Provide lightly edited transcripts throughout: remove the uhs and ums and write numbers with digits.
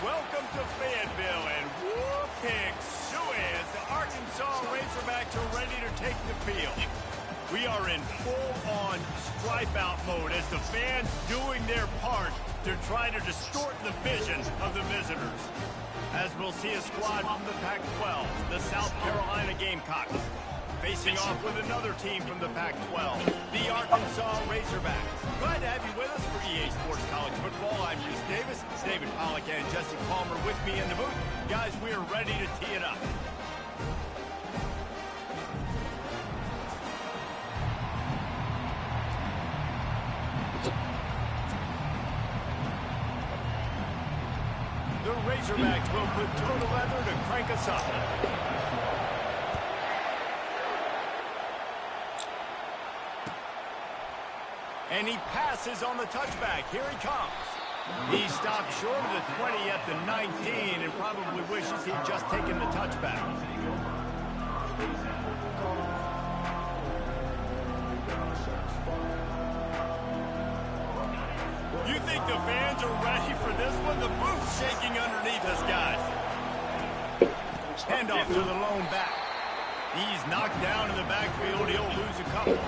Welcome to Fayetteville, and whoop picks as the Arkansas Razorbacks are ready to take the field. We are in full-on stripe-out mode as the fans doing their part to try to distort the vision of the visitors. As we'll see a squad from the Pac-12, the South Carolina Gamecocks, facing off with another team from the Pac-12, the Arkansas Razorbacks. Glad to have you with us for EA Sports College Football. I'm Reese Davis, David Pollack and Jesse Palmer with me in the booth. Guys, we are ready to tee it up. The Razorbacks will put toe to leather to crank us up. And he passes on the touchback. Here he comes. He stopped short of the 20 at the 19 and probably wishes he'd just taken the touchback. You think the fans are ready for this one? The booth's shaking underneath us, guys. Handoff to the lone back. He's knocked down in the backfield. He'll lose a couple.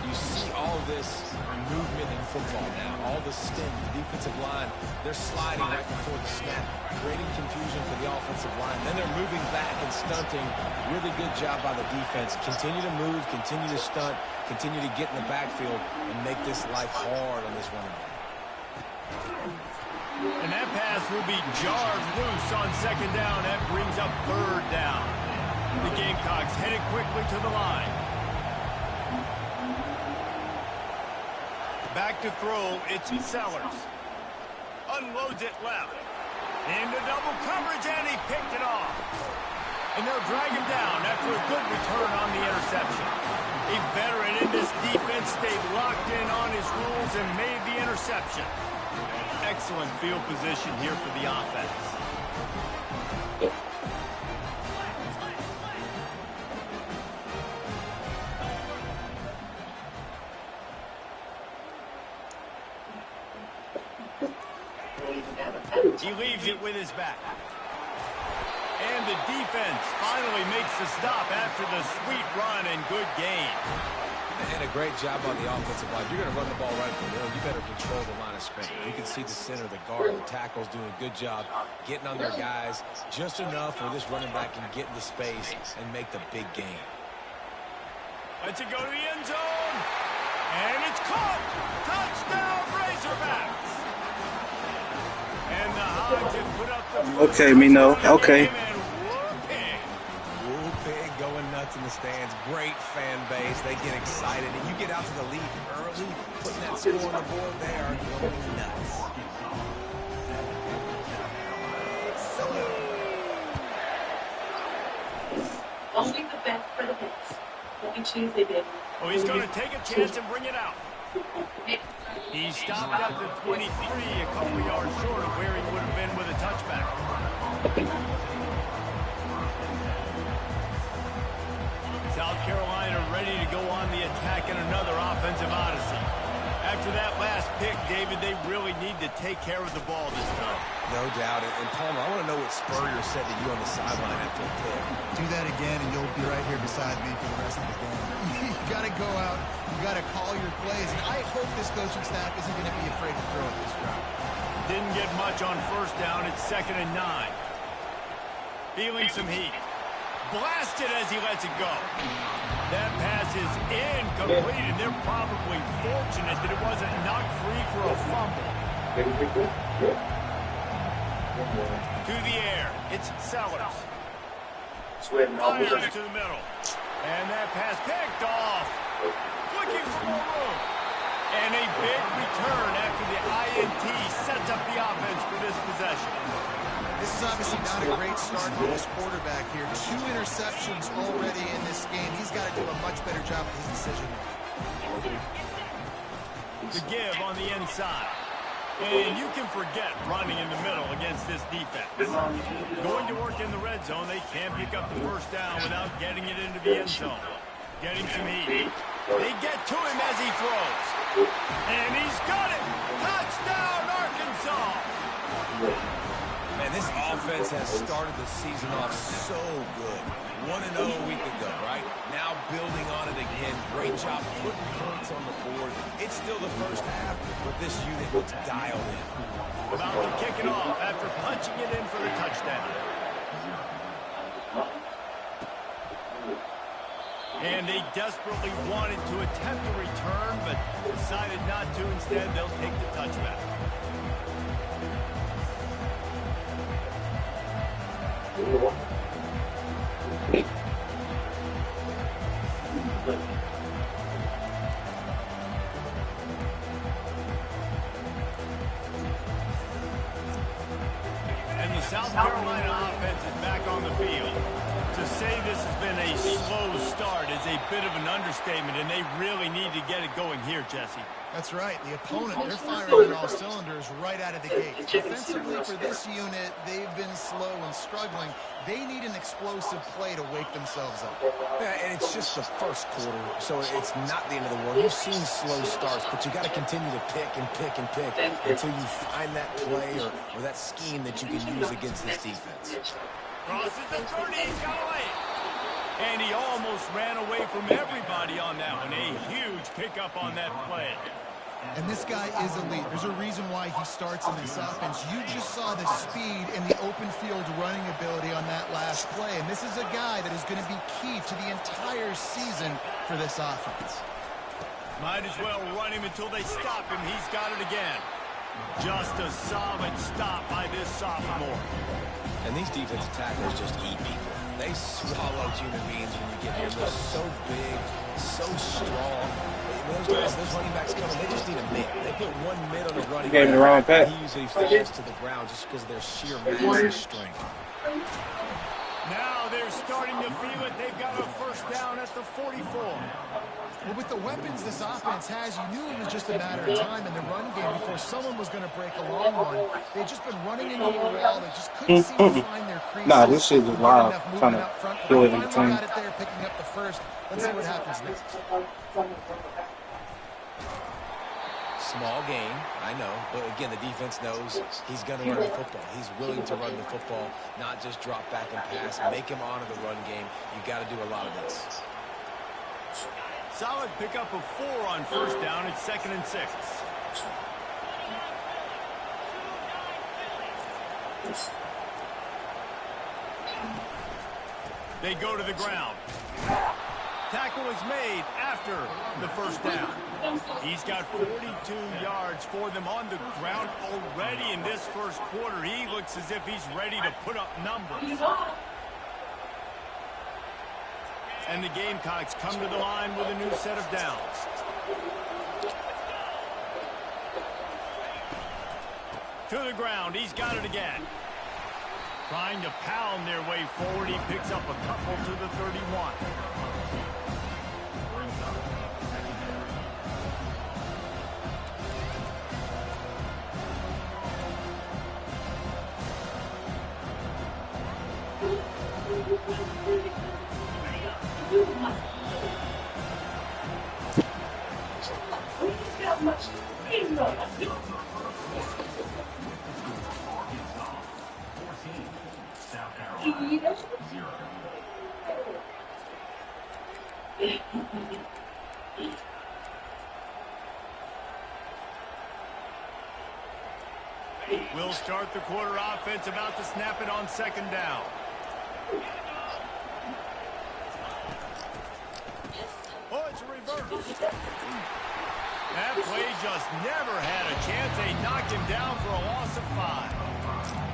You see all this movement in football now. All the stem, the defensive line, they're sliding right before the snap, creating confusion for the offensive line. Then they're moving back and stunting. Really good job by the defense. Continue to move, continue to stunt, continue to get in the backfield and make this life hard on this running back. And that pass will be jarred loose on second down. That brings up third down. The Gamecocks headed quickly to the line. Back to throw, it's Sellers. Unloads it left. Into double coverage, and he picked it off. And they'll drag him down after a good return on the interception. A veteran in this defense stayed locked in on his rules and made the interception. Excellent field position here for the offense. He leaves it with his back. And the defense finally makes the stop after the sweet run and good gain. And a great job on the offensive line. You're going to run the ball right up the middle. You better control the line of scrimmage. You can see the center, the guard, the tackles doing a good job getting on their guys just enough where this running back can get into space and make the big game. Lets it go to the end zone. And it's caught. Touchdown, Razorbacks. And the Hogs have put up the okay, MENO. Okay. Whooping going nuts in the stands. Great fan base. They get excited. And you get out to the lead early, putting that score on the board, they are going nuts. Only the best for the best. What we choose, they did. Oh, he's going to take a chance and bring it out. He stopped at the 23, a couple yards short of where he would have been with a touchback. South Carolina ready to go on the attack in another offensive odyssey. After that last pick, David, they really need to take care of the ball this time. No doubt. And Palmer, I want to know what Spurrier said to you on the sideline after a pick. Do that again, and you'll be right here beside me for the rest of the game. You got to go out. You got to call your plays. And I hope this coaching staff isn't going to be afraid to throw it this route. Didn't get much on first down. It's 2nd and 9. Feeling some heat. Blasted as he lets it go. That pass is incomplete, and they're probably fortunate that it wasn't knocked free for a fumble. To the air, it's Sellers. Fires to the middle. And that pass picked off. Looking for more room. And a big return after the INT sets up the offense for this possession. This is obviously not a great start for this quarterback here. 2 interceptions already in this game. He's got to do a much better job with his decision. The give on the inside. And you can forget running in the middle against this defense. Going to work in the red zone, they can't pick up the first down without getting it into the end zone. Getting some heat. They get to him as he throws. And he's got it! Touchdown, Arkansas! Man, this offense has started the season off so good. 1-0 a week ago, right? Now building on it again. Great job putting points on the board. It's still the first half, but this unit looks dialed in. About to kick it off after punching it in for the touchdown. And they desperately wanted to attempt a return, but decided not to. Instead, they'll take the touchback. And the South Carolina offense is back on the field. To say this has been a slow start is a bit of an understatement, and they really need to get it going here, Jesse. That's right. The opponent, they're firing on all cylinders right out of the gate. Offensively for this unit, they've been slow and struggling. They need an explosive play to wake themselves up. Yeah, and it's just the first quarter, so it's not the end of the world. You've seen slow starts, but you got to continue to pick and pick and pick until you find that play or that scheme that you can use against this defense. Crosses the 30, he's got away. And he almost ran away from everybody on that one. A huge pickup on that play. And this guy is elite. There's a reason why he starts in this offense. You just saw the speed and the open field running ability on that last play. And this is a guy that is going to be key to the entire season for this offense. Might as well run him until they stop him. He's got it again. Just a solid stop by this sophomore. And these defensive tacklers just eat people. They swallow human beings when you get here. They're so big, so strong. Those guys, those running backs coming, they just need a mid. They put one mid on the running back. The wrong pass. He usually falls to the ground just because of their sheer mass and strength. Now they're starting to feel it. They've got a first down at the 44. Well, with the weapons this offense has, you knew it was just a matter of time in the run game before someone was going to break a long one. They've just been running into a wall. They just couldn't seem to find their creases. Nah, this shit is wild. Trying to do it in between. Got it there, picking up the first. Let's see what happens next. Small game, I know, but again, the defense knows he's going to run the football. He's willing to run the football, not just drop back and pass, make him honor the run game. You got to do a lot of this. Solid pickup of 4 on first down. It's 2nd and 6. They go to the ground. Tackle is made after the first down. He's got 42 yards for them on the ground already in this first quarter. He looks as if he's ready to put up numbers. And the Gamecocks come to the line with a new set of downs. To the ground. He's got it again. Trying to pound their way forward. He picks up a couple to the 31. We'll start the quarter offense, about to snap it on 2nd down. Oh, it's a reverse. That play just never had a chance. They knocked him down for a loss of 5.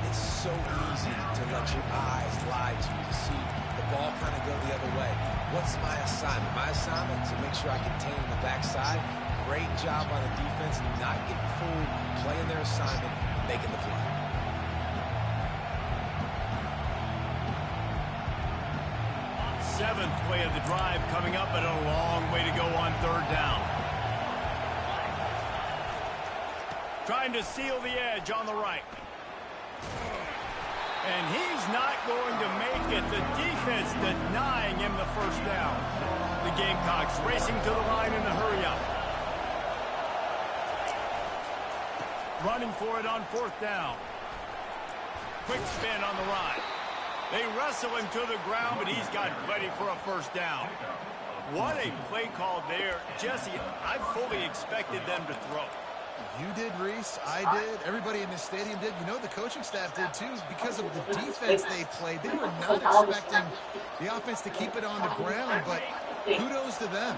It's so easy to let your eyes lie to you, to see the ball kind of go the other way. What's my assignment? My assignment is to make sure I contain the backside, Great job by the defense, not getting fooled, playing their assignment, making the play. Seventh play of the drive coming up, and a long way to go on third down. Trying to seal the edge on the right. And he's not going to make it. The defense denying him the first down. The Gamecocks racing to the line in a hurry-up. Running for it on fourth down. Quick spin on the ride. They wrestle him to the ground, but he's got ready for a first down. What a play call there. Jesse, I fully expected them to throw. You did, Reese. I did. Everybody in this stadium did. You know, the coaching staff did, too. Because of the defense they played, they were not expecting the offense to keep it on the ground, but kudos to them.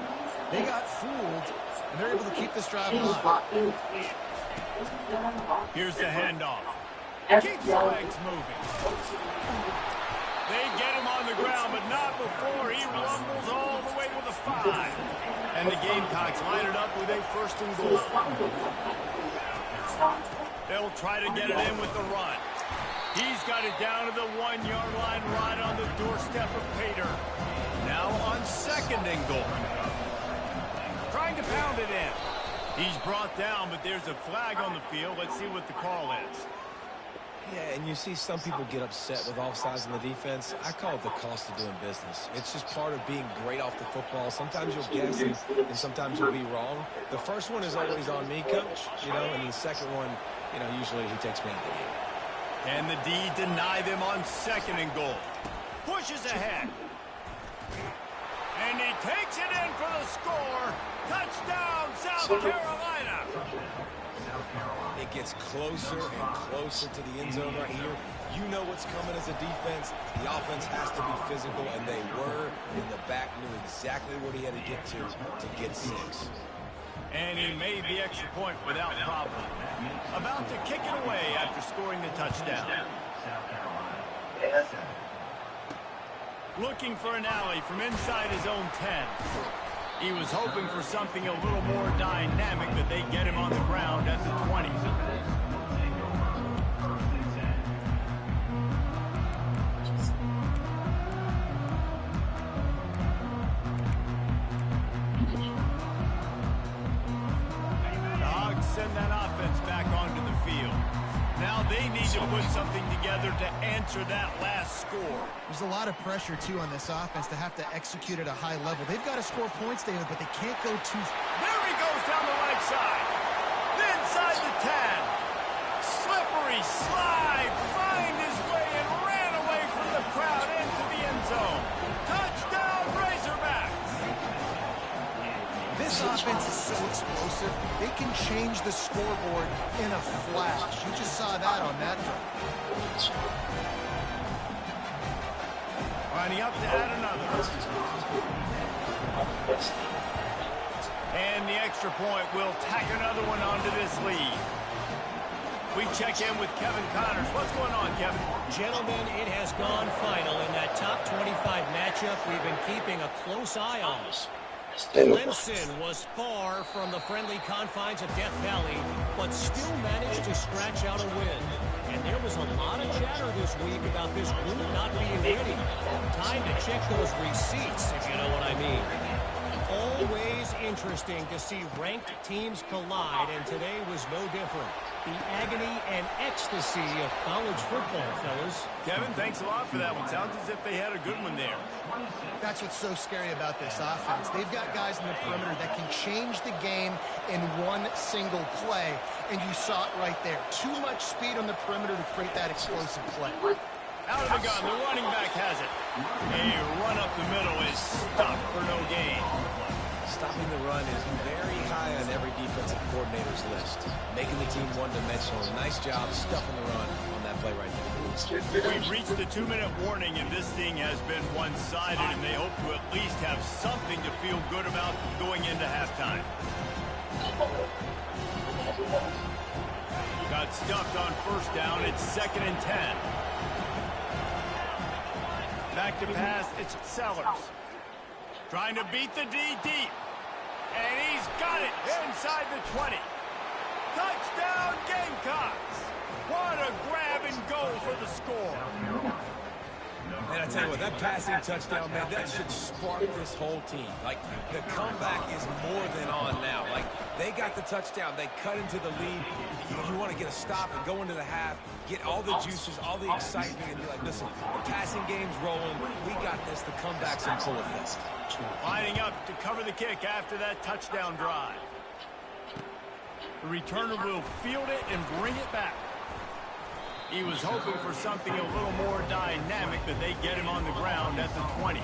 They got fooled, and they're able to keep this drive alive. Here's the handoff. Keeps the legs moving. They get him on the ground, but not before he rumbles all the way to the 5. And the Gamecocks line it up with a first and goal. They'll try to get it in with the run. He's got it down to the 1-yard line right on the doorstep of Pater. Now on second and goal. Trying to pound it in. He's brought down, but there's a flag on the field. Let's see what the call is. Yeah, and you see some people get upset with offsides in the defense. I call it the cost of doing business. It's just part of being great off the football. Sometimes you'll guess and sometimes you'll be wrong. The first one is always on me, Coach, you know, and the second one, you know, usually he takes me out of the game. And the D deny them on second and goal. Pushes ahead. And he takes it in for the score. Touchdown, South Carolina. It gets closer and closer to the end zone right here. You know what's coming as a defense. The offense has to be physical, and they were. And the back knew exactly what he had to get to get 6. And he made the extra point without problem. About to kick it away after scoring the touchdown. Looking for an alley from inside his own 10. He was hoping for something a little more dynamic, but they get him on the ground at the 20. The Hogs send that offense back onto the field. Now they need to put something together to answer that last score. There's a lot of pressure, too, on this offense to have to execute at a high level. They've got to score points, David, but they can't go too... There he goes down the right side. Inside the 10. Slippery slide. Find his way and ran away from the crowd into the end zone. Touchdown, Razorbacks. This offense is so explosive, they can change the scoreboard in a flash. You just saw that on that drive. Lining up to add another. And the extra point will tack another one onto this lead. We check in with Kevin Connors. What's going on, Kevin? Gentlemen, it has gone final in that top 25 matchup we've been keeping a close eye on. Clemson was far from the friendly confines of Death Valley, but still managed to scratch out a win. And there was a lot of chatter this week about this group not being ready. Time to check those receipts, if you know what I mean. Always interesting to see ranked teams collide, and today was no different. The agony and ecstasy of college football, fellas. Kevin, thanks a lot for that one. Sounds as if they had a good one there. That's what's so scary about this offense. They've got guys in the perimeter that can change the game in one single play, and you saw it right there. Too much speed on the perimeter to create that explosive play. Out of the gun, the running back has it. A run up the middle is stopped for no gain. Stopping the run is very high on every defensive coordinator's list. Making the team one-dimensional. Nice job stuffing the run on that play right there. We've reached the 2-minute warning, and this thing has been one-sided, and they hope to at least have something to feel good about going into halftime. Got stuffed on first down. It's 2nd and 10. Back to pass. It's Sellers. Trying to beat the D deep. And he's got it inside the 20. Touchdown, Gamecocks! What a grab and go for the score. Man, I tell you what, that passing touchdown, man, that should spark this whole team. Like, the comeback is more than on now. Like, they got the touchdown. They cut into the lead. You want to get a stop and go into the half, get all the juices, all the excitement, and be like, listen, the passing game's rolling. We got this. The comeback's in full effect. Lining up to cover the kick after that touchdown drive. The returner will field it and bring it back. He was hoping for something a little more dynamic, but they get him on the ground at the 20.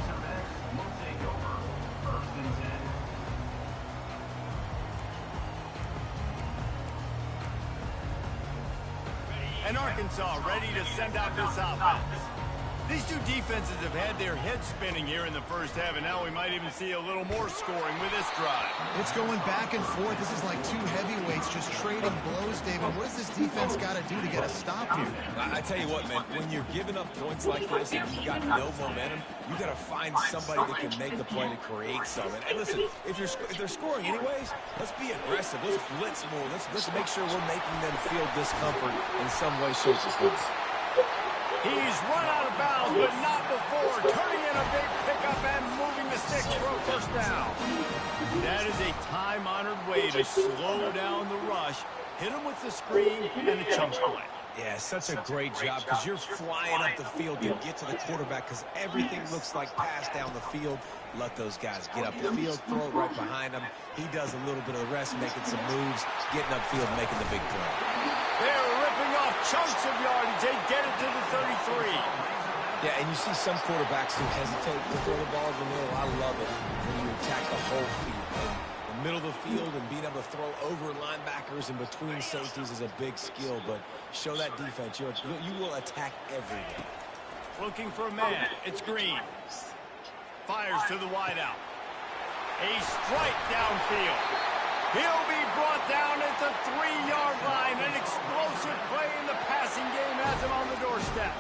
And Arkansas ready to send out this offense. These two defenses have had their heads spinning here in the first half, and now we might even see a little more scoring with this drive. It's going back and forth. This is like two heavyweights just trading blows, David. What does this defense got to do to get a stop here? I tell you what, man, when you're giving up points like this and you've got no momentum, you got to find somebody that can make the play to create something. And listen, if they're scoring anyways, let's be aggressive. Let's blitz more. Let's make sure we're making them feel discomfort in some way, shape, or form. He's run out of bounds, but not before. Turning in a big pickup and moving the sticks for a first down. That is a time-honored way to slow down the rush, hit him with the screen and the chunk play. Yeah, such a great job because you're flying up the field to get to the quarterback because everything looks like pass down the field. Let those guys get up the field, throw it right behind him. He does a little bit of the rest, making some moves, getting upfield, making the big play. They're ripping off chunks of yardage. They get it to the 33. Yeah, and you see some quarterbacks who hesitate to throw the ball in the middle. I love it when you attack the whole field. The middle of the field and being able to throw over linebackers and between safeties is a big skill, but show that defense. You will attack everything. Looking for a man. It's Green. Fires to the wideout. A strike downfield. He'll be brought down at the 3-yard line. An explosive play in the passing game has him on the doorstep.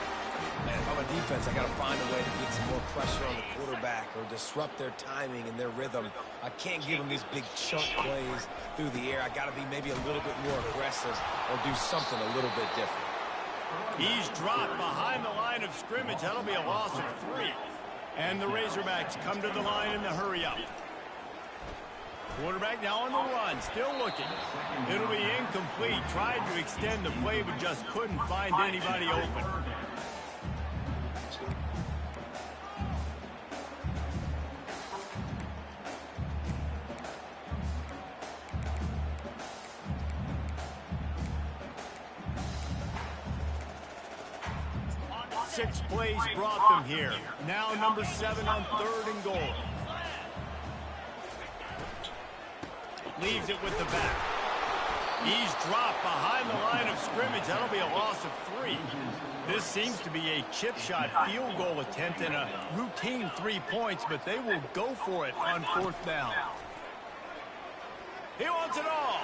Man, if I'm a defense, I got to find a way to get some more pressure on the quarterback or disrupt their timing and their rhythm. I can't give them these big chunk plays through the air. I got to be maybe a little bit more aggressive or do something a little bit different. He's dropped behind the line of scrimmage. That'll be a loss of 3. And the Razorbacks come to the line in the hurry-up. Quarterback now on the run, still looking. It'll be incomplete. Tried to extend the play, but just couldn't find anybody open. Six plays brought them here. Now number 7 on 3rd and goal. Leaves it with the back. He's dropped behind the line of scrimmage. That'll be a loss of 3. This seems to be a chip shot field goal attempt and a routine 3 points, but they will go for it on 4th down. He wants it all.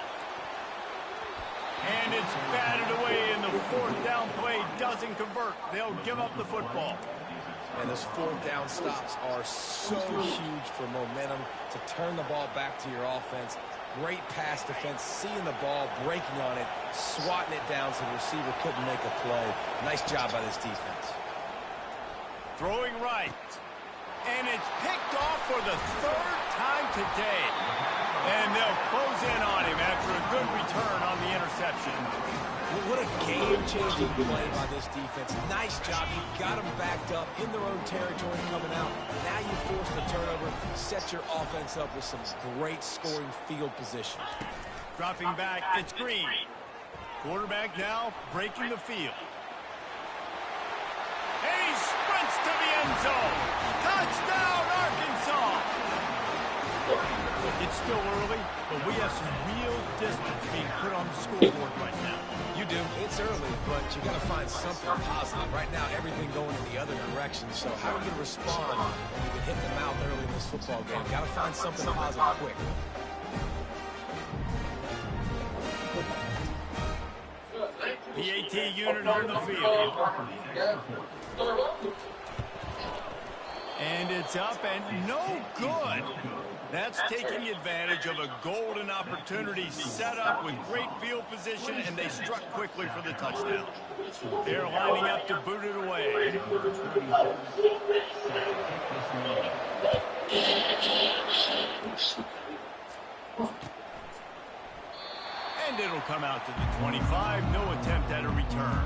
And it's batted away, and the 4th down play doesn't convert. They'll give up the football. And those 4th down stops are so huge for momentum to turn the ball back to your offense. Great pass defense, seeing the ball, breaking on it, swatting it down so the receiver couldn't make a play. Nice job by this defense. Throwing right. And it's picked off for the 3rd time today. And they'll close in on him after a good return on the interception. Well, what a game-changing play by this defense. Nice job. You got them backed up in their own territory coming out. Now you force the turnover, set your offense up with some great scoring field position. Dropping back, it's Green. Quarterback now breaking the field. And he sprints to the end zone. Touchdown, Arkansas! It's still early, but we have some real distance being put on the scoreboard right now. You do. It's early, but you got to find something positive. Right now, everything going in the other direction. So how are you going to respond when you've been hitting the mouth early in this football game? Got to find something positive quick. PAT unit on the field. And it's up and no good. That's taking advantage of a golden opportunity set up with great field position, and they struck quickly for the touchdown. They're lining up to boot it away. And it'll come out to the 25. No attempt at a return.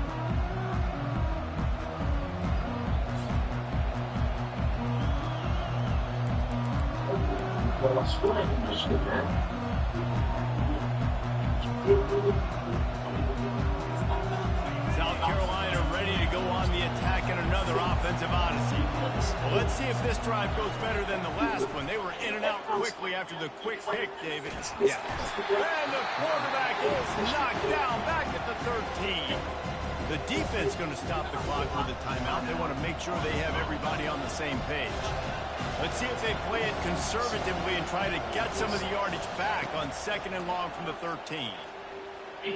South Carolina ready to go on the attack in another offensive odyssey. Well, let's see if this drive goes better than the last one. They were in and out quickly after the quick pick, David. Yeah. And the quarterback is knocked down back at the 13. The defense going to stop the clock with a timeout. They want to make sure they have everybody on the same page. Let's see if they play it conservatively and try to get some of the yardage back on 2nd and long from the 13.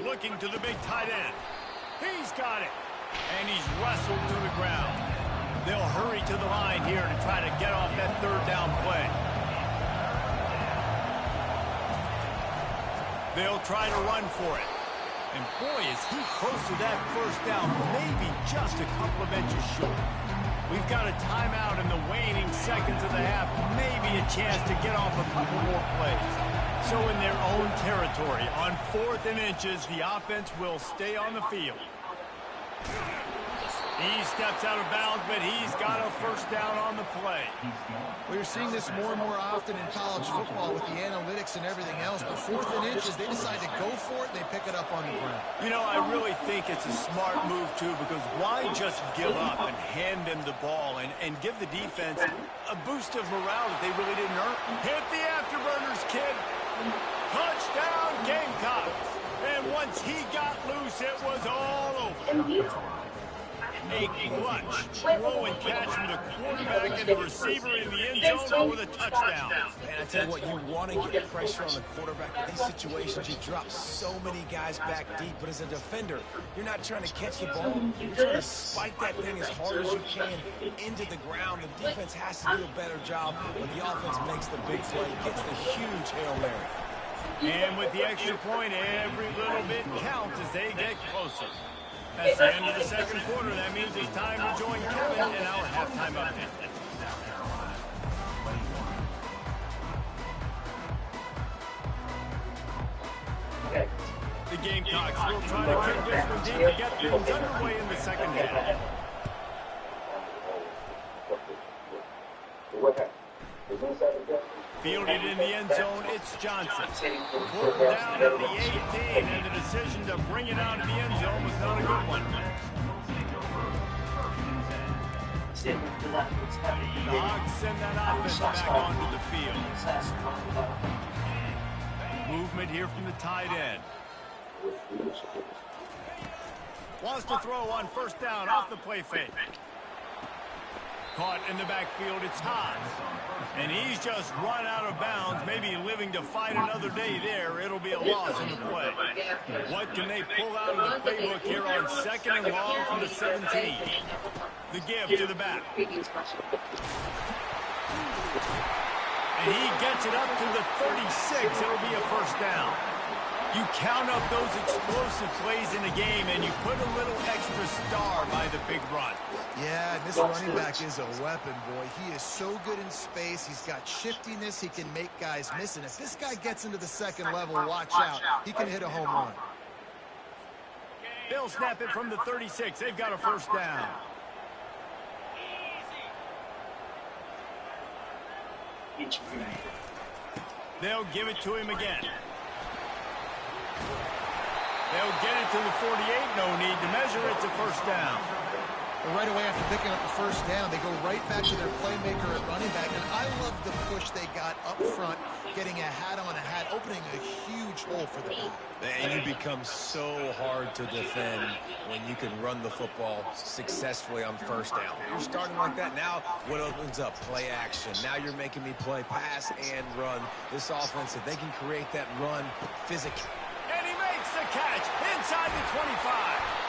Looking to the big tight end. He's got it. And he's wrestled to the ground. They'll hurry to the line here to try to get off that 3rd down play. They'll try to run for it. And boy, is he close to that 1st down, maybe just a couple of inches short. We've got a timeout in the waning seconds of the half, maybe a chance to get off a couple more plays. So in their own territory, on 4th and inches, the offense will stay on the field. He steps out of bounds, but he's got a 1st down on the play. Well, you're seeing this more and more often in college football with the analytics and everything else. But 4th and inches, they decide to go for it, and they pick it up on the ground. You know, I really think it's a smart move, too, because why just give up and hand them the ball and give the defense a boost of morale that they really didn't earn? Hit the afterburners, kid. Touchdown, Gamecocks. And once he got loose, it was all over. A clutch throw and catch from the quarterback and the receiver in the end zone for the touchdown. Man, I tell you what, you want to get pressure on the quarterback. In these situations, you drop so many guys back deep. But as a defender, you're not trying to catch the ball. You're trying to spike that thing as hard as you can into the ground. The defense has to do a better job when the offense makes the big play, gets the huge Hail Mary. And with the extra point, every little bit counts as they get closer. That's the end of the 2nd quarter. That means it's time to join Kevin in our halftime update. The Gamecocks will try to kick this one deep to get things underway in the 2nd half. Fielded in the end zone, it's Johnson. Pulled down at the 18, and the decision to bring it out of the end zone was not a good one. The Hawks send that offense back onto the field. Movement here from the tight end. Wants to throw on 1st down off the play fake. Caught in the backfield, it's Haas. And he's just run out of bounds, maybe living to fight another day there. It'll be a loss in the play. What can they pull out of the playbook here on 2nd and long from the 17? The give to the back. And he gets it up to the 36. It'll be a 1st down. You count up those explosive plays in a game, and you put a little extra star by the big run. Yeah, this running back is a weapon, boy. He is so good in space. He's got shiftiness. He can make guys miss. And if this guy gets into the 2nd level, watch out. He can hit a home run. They'll snap it from the 36. They've got a 1st down. They'll give it to him again. They'll get it to the 48. No need to measure. It's a 1st down. Well, right away after picking up the 1st down, they go right back to their playmaker at running back. And I love the push they got up front, getting a hat on a hat, opening a huge hole for the back. And you become so hard to defend when you can run the football successfully on 1st down. You're starting like that. Now what opens up? Play action. Now you're making me play pass and run. This offense, if they can create that run physically. And he makes the catch inside the 25.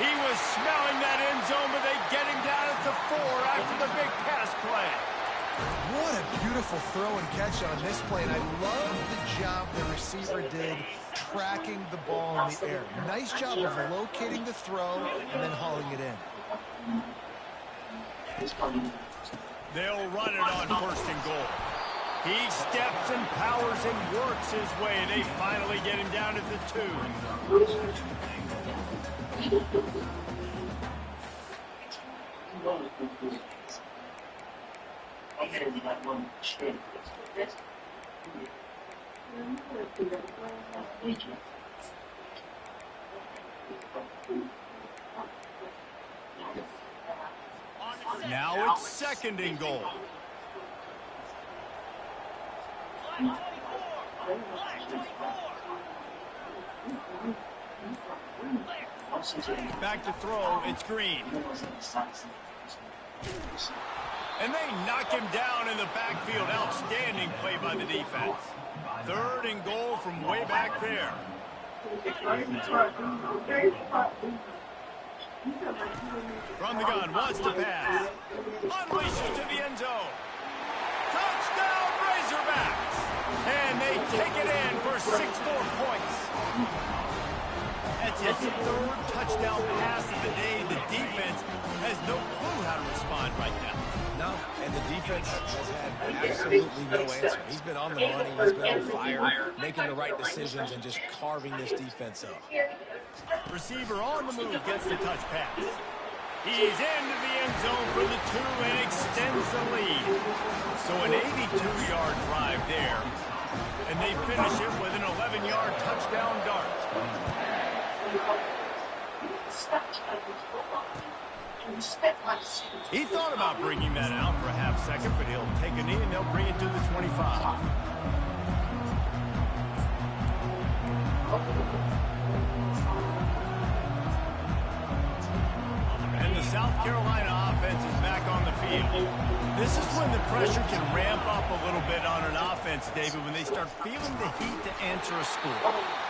He was smelling that end zone, but they get him down at the 4 after the big pass play. What a beautiful throw and catch on this play, and I love the job the receiver did tracking the ball in the air. Nice job of locating the throw and then hauling it in. They'll run it on 1st and goal. He steps and powers and works his way. They finally get him down at the 2. Now it's 2nd and goal. Back to throw, it's Green. And they knock him down in the backfield. Outstanding play by the defense. 3rd and goal from way back there. From the gun, wants to pass. Unleashes to the end zone. Touchdown, Razorbacks! And they take it in for 6 more points. That's his 3rd touchdown pass of the day. The defense has no clue how to respond right now. No, and the defense has had absolutely no answer. He's been on the money, he's been on fire, making the right decisions and just carving this defense up. Receiver on the move gets the touch pass. He's into the end zone for the 2 and extends the lead. So an 82-yard drive there. And they finish it with an 11-yard touchdown dart. He thought about bringing that out for a half second, but he'll take a knee and they'll bring it to the 25. And the South Carolina offense is back on the field. This is when the pressure can ramp up a little bit on an offense, David, when they start feeling the heat to answer a score.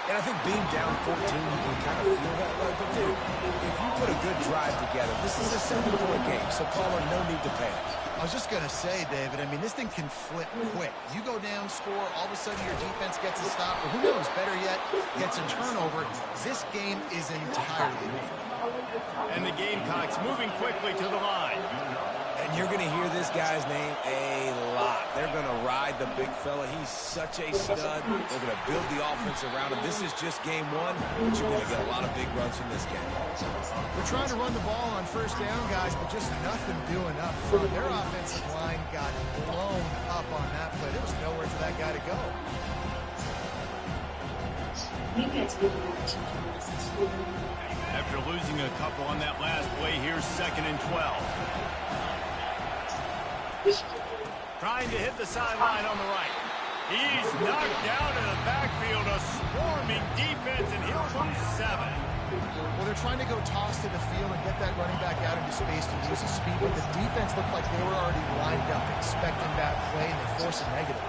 And I think being down 14, you can kind of feel that way. But, dude, if you put a good drive together, this is a 7-point game, so Palmer, no need to panic. I was just going to say, David, I mean, this thing can flip quick. You go down, score, all of a sudden your defense gets a stop, or who knows, better yet, gets a turnover. This game is entirely over. And the Gamecocks moving quickly to the line. And you're going to hear this guy's name a lot. They're going to ride the big fella. He's such a stud. They're going to build the offense around him. This is just game 1, but you're going to get a lot of big runs from this game. They're trying to run the ball on 1st down, guys, but just nothing doing up front. Their offensive line got blown up on that play. There was nowhere for that guy to go. After losing a couple on that last play, here's 2nd and 12. Trying to hit the sideline on the right. He's knocked down in the backfield, a swarming defense, and he'll lose 7. Well, they're trying to go toss to the field and get that running back out into space to use his speed, but the defense looked like they were already lined up expecting that play, and they force a negative.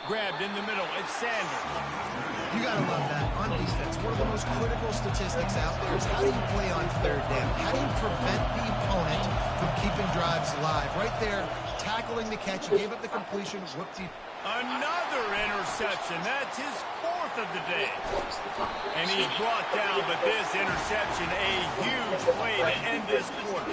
Grabbed in the middle, it's Sanders. You got to love that on defense. One of the most critical statistics out there is how do you play on 3rd down? How do you prevent the opponent from keeping drives alive? Right there, tackling the catch. He gave up the completion. Whoopsie. Another interception. That's his 4th of the day. And he's brought down, but this interception, a huge play to end this quarter.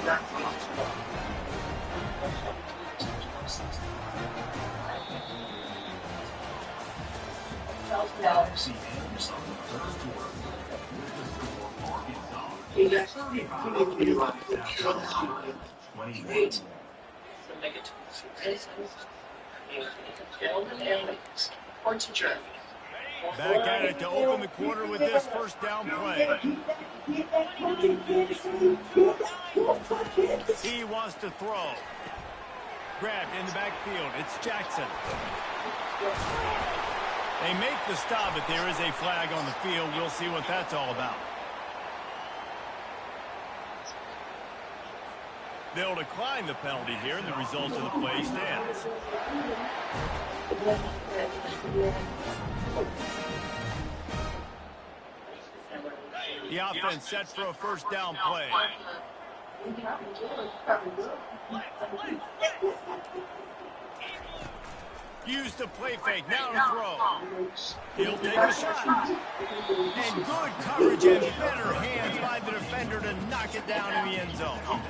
Back at it to open the quarter with this 1st down play. He wants to throw. Grabbed in the backfield. It's Jackson. They make the stop, but there is a flag on the field. We'll see what that's all about. They'll decline the penalty here, and the result of the play stands. The offense set for a 1st down play. Use the play fake, now to throw. He'll take a shot. And good coverage and better hands by the defender to knock it down in the end zone.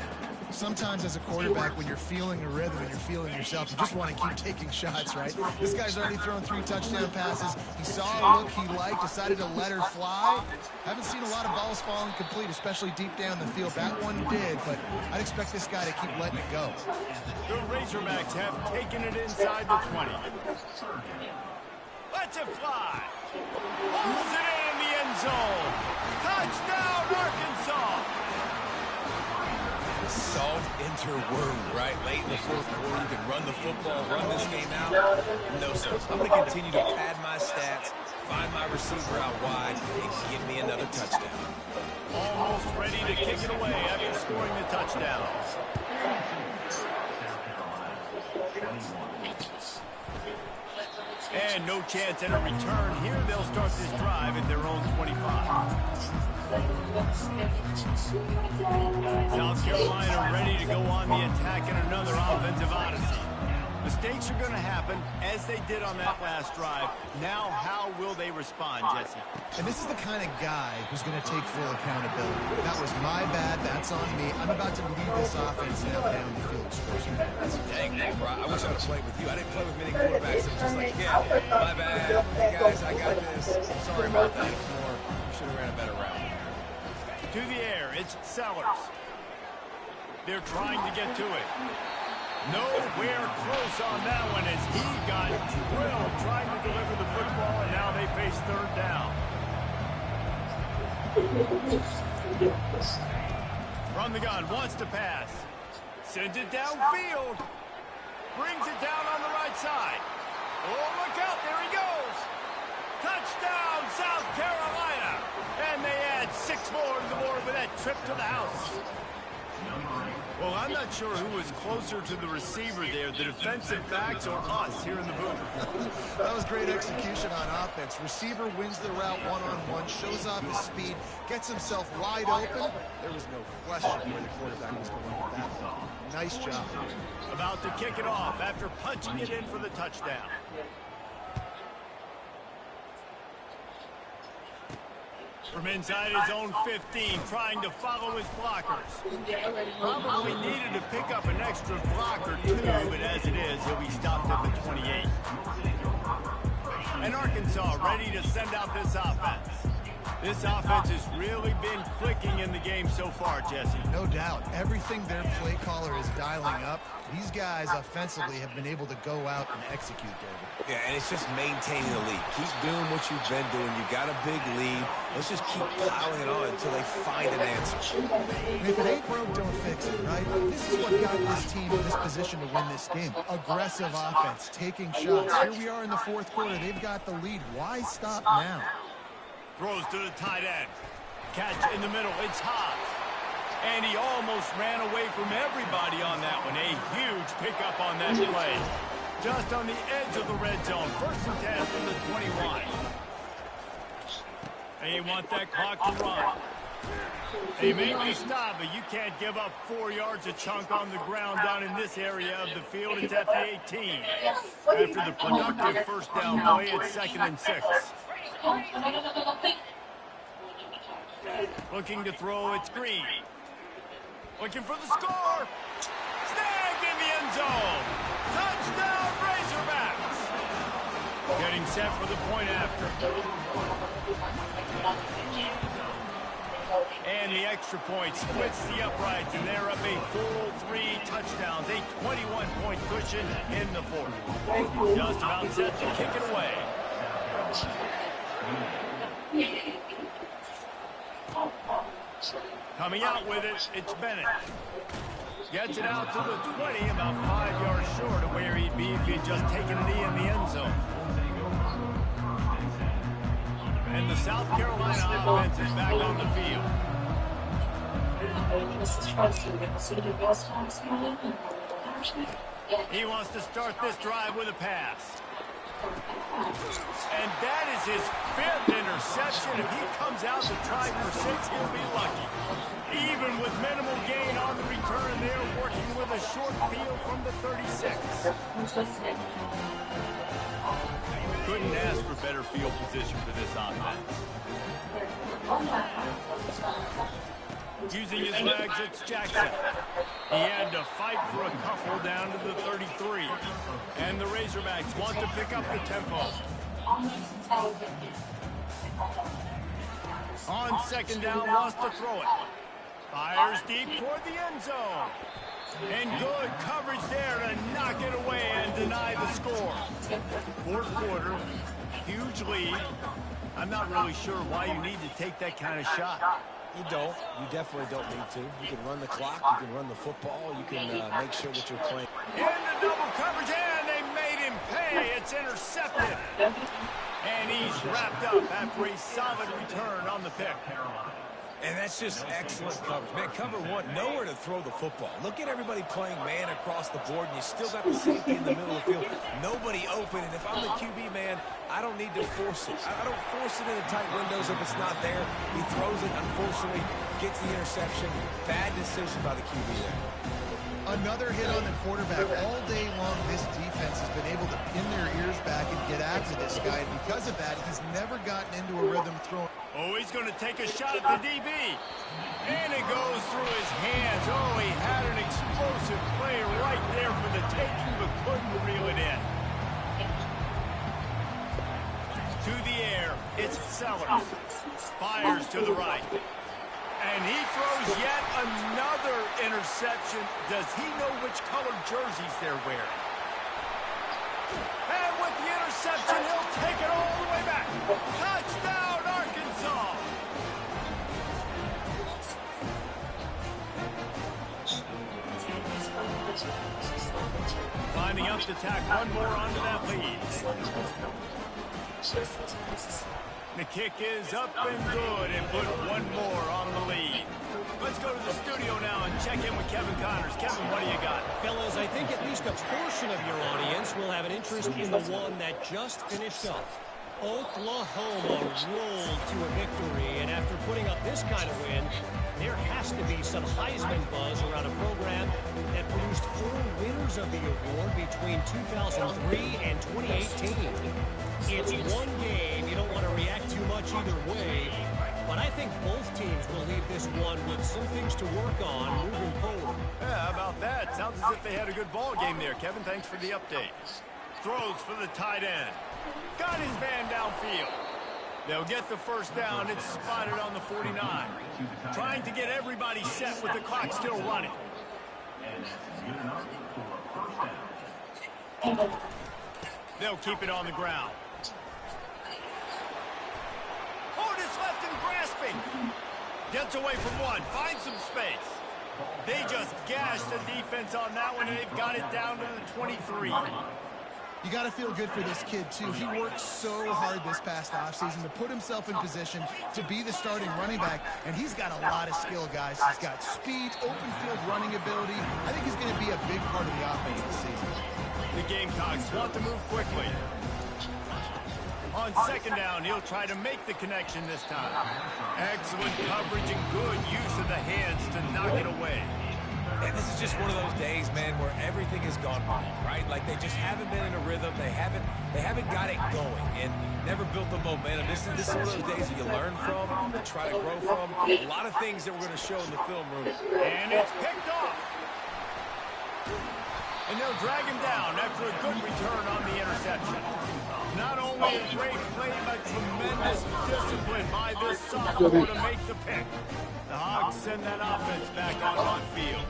Sometimes as a quarterback, when you're feeling a rhythm and you're feeling yourself, you just want to keep taking shots, right? This guy's already thrown 3 touchdown passes. He saw a look he liked, decided to let her fly. Haven't seen a lot of balls falling complete, especially deep down the field. That one did, but I'd expect this guy to keep letting it go. The Razorbacks have taken it inside the 20. Lets it fly. Pulls it in the end zone. Touchdown, Arkansas. Salt enter wound, right? Late in the fourth quarter, you can run the football, run this game out. No, sir. I'm going to continue to pad my stats, find my receiver out wide, and give me another touchdown. Almost ready to kick it away after scoring the touchdown. And no chance at a return here. They'll start this drive at their own 25. South Carolina ready to go on the attack in another offensive odyssey. Mistakes are going to happen, as they did on that last drive. Now, how will they respond, Jesse? And this is the kind of guy who's going to take full accountability. That was my bad. That's on me. I'm about to lead this offense now down the field. Dang, bro. I wish I would have played with you. I didn't play with many quarterbacks. It was just like, yeah, my bad. Hey, guys, I got this. Sorry about that. More. We should have ran a better route. To the air, it's Sellers. They're trying to get to it. Nowhere close on that one as he got drilled trying to deliver the football, and now they face third down. Run the gun, wants to pass. Sends it downfield. Brings it down on the right side. Oh, look out, there he goes. Touchdown, South Carolina. And they add 6 more to the board with that trip to the house. Well, I'm not sure who was closer to the receiver there, the defensive backs or us here in the booth. That was great execution on offense. Receiver wins the route one-on-one, shows off his speed, gets himself wide open. There was no question where the quarterback was going with that ball. Nice job. About to kick it off after punching it in for the touchdown. From inside his own 15, trying to follow his blockers. Probably needed to pick up an extra block or 2, but as it is, he'll be stopped at the 28. And Arkansas ready to send out this offense. This offense has really been clicking in the game so far, Jesse. No doubt. Everything their play caller is dialing up, these guys offensively have been able to go out and execute, David. Yeah, and it's just maintaining the lead. Keep doing what you've been doing. You got a big lead. Let's just keep piling it on until they find an answer. And if it ain't broke, don't fix it, right? This is what got this team in this position to win this game. Aggressive offense, taking shots. Here we are in the fourth quarter. They've got the lead. Why stop now? Throws to the tight end. Catch in the middle. It's Hobbs. And he almost ran away from everybody on that one. A huge pickup on that play. Just on the edge of the red zone. 1st and 10 from the 21. They want that clock to run. They make the stop, but you can't give up 4 yards a chunk on the ground down in this area of the field. It's at the 18. After the productive first down play, it's 2nd and 6. Looking to throw, it's Green. Looking for the score. Snagged in the end zone. Touchdown, Razorbacks. Getting set for the point after. And the extra point splits the uprights, and they're up a full 3 touchdowns, a 21-point cushion in the fourth. Just about set to kick it away. Coming out with it, it's Bennett. Gets it out to the 20, about 5 yards short of where he'd be if he'd just taken a knee in the end zone. And the South Carolina offense is back on the field. He wants to start this drive with a pass. And that is his 5th reception. If he comes out to try for 6, he'll be lucky. Even with minimal gain on the return, they're working with a short field from the 36. Couldn't ask for better field position for this offense. Using his legs, it's Jackson. He had to fight for a couple down to the 33. And the Razorbacks want to pick up the tempo. On second down, wants to throw it. Fires deep toward the end zone. And good coverage there to knock it away and deny the score. Fourth quarter, huge lead. I'm not really sure why you need to take that kind of shot. You don't. You definitely don't need to. You can run the clock. You can run the football. You can make sure that you're playing. Into double coverage, and they made him pay. It's intercepted. And he's wrapped up after a solid return on the pick. And that's just excellent coverage. Man, cover one, nowhere to throw the football. Look at everybody playing man across the board, and you still got the safety in the middle of the field. Nobody open, and if I'm the QB, man, I don't need to force it. I don't force it into tight windows if it's not there. He throws it, unfortunately, gets the interception. Bad decision by the QB there. Another hit on the quarterback. All day long, this defense has been able to pin their ears back and get after this guy. And because of that, he's never gotten into a rhythm throwing. Oh, he's going to take a shot at the DB. And it goes through his hands. Oh, he had an explosive play right there for the taking, but couldn't reel it in. To the air, it's Sellers. Fires to the right. And he throws yet another interception. Does he know which colored jerseys they're wearing? And with the interception, he'll take it all the way back. Touchdown, Arkansas! Lining up to tack one more onto that lead. The kick is up and good and put one more on the lead. Let's go to the studio now and check in with Kevin Connors. Kevin, what do you got? Fellas, I think at least a portion of your audience will have an interest in the one that just finished up. Oklahoma rolled to a victory, and after putting up this kind of win, there has to be some Heisman buzz around a program that produced 4 winners of the award between 2003 and 2018. It's one game. You don't want to react too much either way, but I think both teams will leave this one with some things to work on moving forward. Yeah, how about that? Sounds as if they had a good ball game there. Kevin, thanks for the update. Throws for the tight end. Got his man downfield. They'll get the first down. It's spotted on the 49. Trying to get everybody set with the clock still running. They'll keep it on the ground. Oh, just left him grasping. Gets away from one. Finds some space. They just gashed the defense on that one, and they've got it down to the 23. You got to feel good for this kid, too. He worked so hard this past offseason to put himself in position to be the starting running back, and he's got a lot of skill, guys. He's got speed, open field running ability. I think he's going to be a big part of the offense this season. The Gamecocks want to move quickly. On second down, he'll try to make the connection this time. Excellent coverage and good use of the hands to knock it away. And this is just one of those days, man, where everything has gone wrong, right? Like they just haven't been in a rhythm. They haven't got it going and never built the momentum. This is one of those days that you learn from, you try to grow from. A lot of things that we're going to show in the film room. And it's picked off. And they'll drag him down after a good return on the interception. Not only a great play, but tremendous discipline by this sophomore to make the pick. The Hogs send that offense back on field.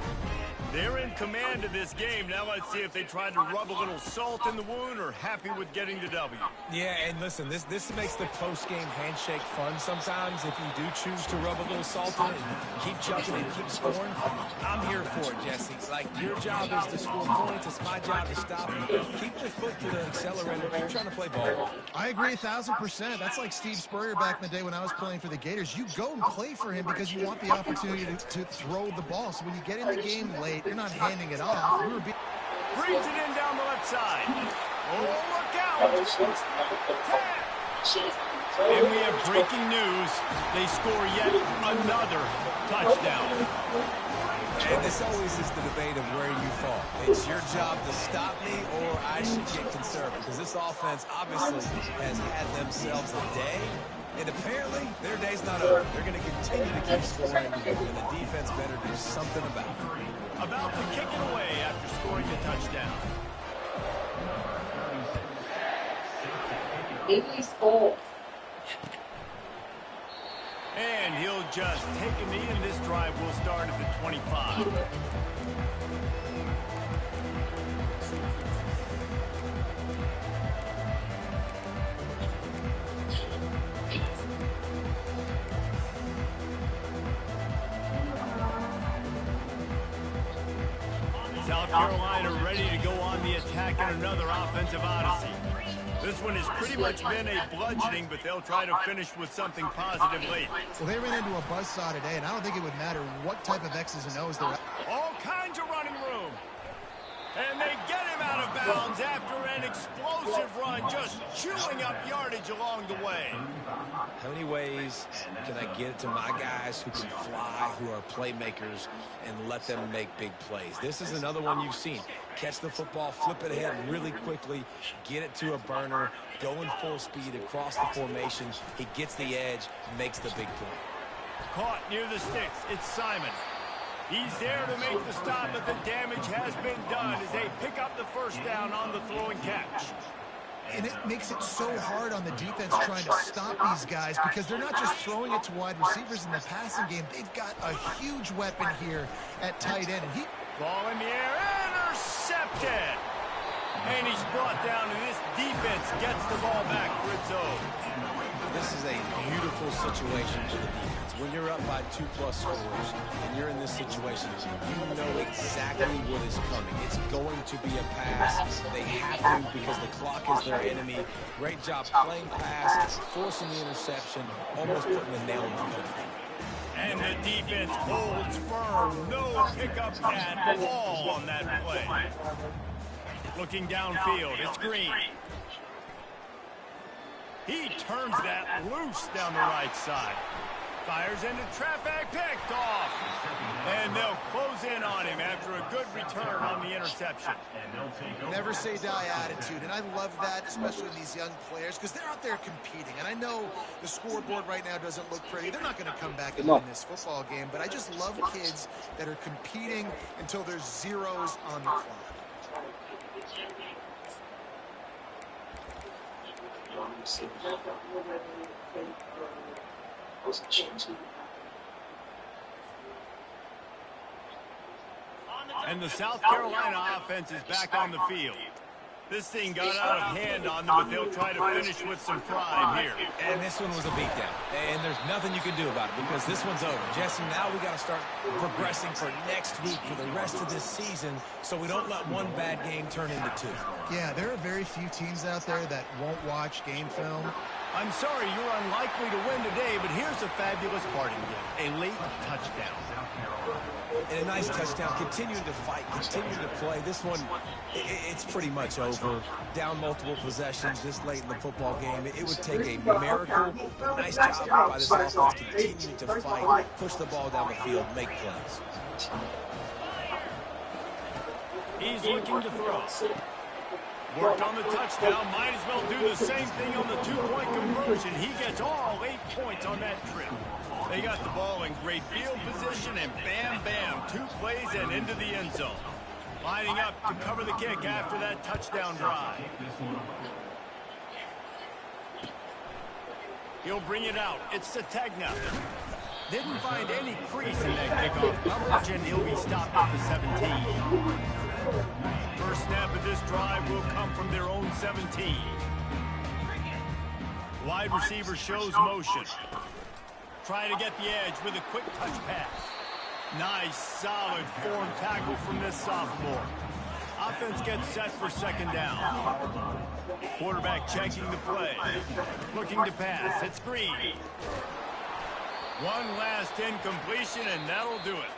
They're in command of this game. Now let's see if they try to rub a little salt in the wound or happy with getting the W. Yeah, and listen, this makes the post-game handshake fun sometimes if you do choose to rub a little salt in it and keep chucking and keep scoring. I'm here for it, Jesse. Like, your job is to score points. It's my job to stop you. Keep the foot to the accelerator. Keep trying to play ball. I agree 1,000%. That's like Steve Spurrier back in the day when I was playing for the Gators. You go and play for him because you want the opportunity to throw the ball. So when you get in the game late, you're not handing it off. Brings it in down the left side. Oh, look out! 10. And we have breaking news. They score yet another touchdown. And this always is the debate of where you fall. It's your job to stop me, or I should get conservative. Because this offense obviously has had themselves a day. And apparently, their day's not over. They're going to continue to keep scoring, and the defense better do something about it. About to kick it away after scoring a touchdown. And he'll just take a knee, and this drive will start at the 25. South Carolina ready to go on the attack in another offensive odyssey. This one has pretty much been a bludgeoning, but they'll try to finish with something positive late. Well, they ran into a buzzsaw today, and I don't think it would matter what type of X's and O's they're at. All kinds of running room. And they get him out of bounds after an explosive run, just chewing up yardage along the way. How many ways can I get it to my guys who can fly, who are playmakers, and let them make big plays? This is another one you've seen. Catch the football, flip it ahead really quickly, get it to a burner, go in full speed across the formation. He gets the edge, makes the big play. Caught near the sticks. It's Simon. He's there to make the stop, but the damage has been done as they pick up the first down on the throw and catch. And it makes it so hard on the defense trying to stop these guys because they're not just throwing it to wide receivers in the passing game. They've got a huge weapon here at tight end. And ball in the air, intercepted. And he's brought down, and this defense gets the ball back for its own. This is a beautiful situation for the defense. When you're up by 2+ scores and you're in this situation, you know exactly what is coming. It's going to be a pass. They have to because the clock is their enemy. Great job playing pass, forcing the interception, almost putting the nail in the coffin. And the defense holds firm. No pickup at all on that play. Looking downfield, it's Green. He turns that loose down the right side. Fires into traffic, picked off. And they'll close in on him after a good return on the interception. never say die attitude, and I love that, especially in these young players, because they're out there competing. And I know the scoreboard right now doesn't look pretty. They're not going to come back and win this football game, but I just love kids that are competing until there's zeros on the clock. And the South Carolina offense is back on the field. This thing got out of hand on them, but they'll try to finish with some pride here. And this one was a beatdown. And there's nothing you can do about it because this one's over. Jesse, now we got to start progressing for next week, for the rest of this season, so we don't let one bad game turn into two. Yeah, there are very few teams out there that won't watch game film. I'm sorry you're unlikely to win today, but here's a fabulous parting gift. A late touchdown. And a nice touchdown, continuing to fight, continuing to play. This one, it's pretty much over. Down multiple possessions this late in the football game. It would take a miracle. Nice job by this offense, continuing to fight, push the ball down the field, make plays. He's looking to throw. Worked on the touchdown. Might as well do the same thing on the two-point conversion. He gets all 8 points on that trip. They got the ball in great field position, and bam, bam, 2 plays and into the end zone. Lining up to cover the kick after that touchdown drive. He'll bring it out. It's Sategna. Didn't find any crease in that kickoff coverage, and he'll be stopped at the 17. First snap of this drive will come from their own 17. Wide receiver shows motion. Try to get the edge with a quick touch pass. Nice, solid form tackle from this sophomore. Offense gets set for second down. Quarterback checking the play. Looking to pass. It's Green. One last incompletion, and that'll do it.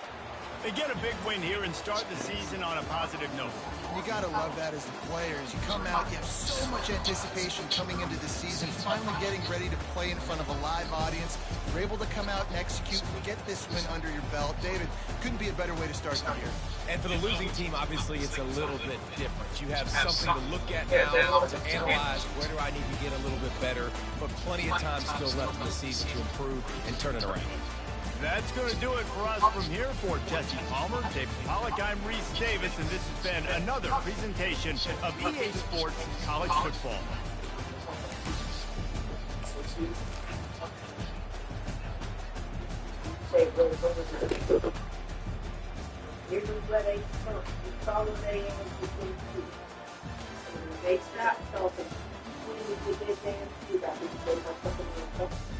They get a big win here and start the season on a positive note. You got to love that as the players. You come out, you have so much anticipation coming into the season, finally getting ready to play in front of a live audience. You're able to come out and execute and get this win under your belt. David, couldn't be a better way to start the year. And for the losing team, obviously, it's a little bit different. You have something to look at now, to analyze, where do I need to get a little bit better, but plenty of time still left in the season to improve and turn it around. That's going to do it for us from here. For Jesse Palmer, David Pollack, I'm Reese Davis, and this has been another presentation of EA Sports College Football. Here's where they consolidate and between two. And they stop talking. When you get that damn shit out, they must have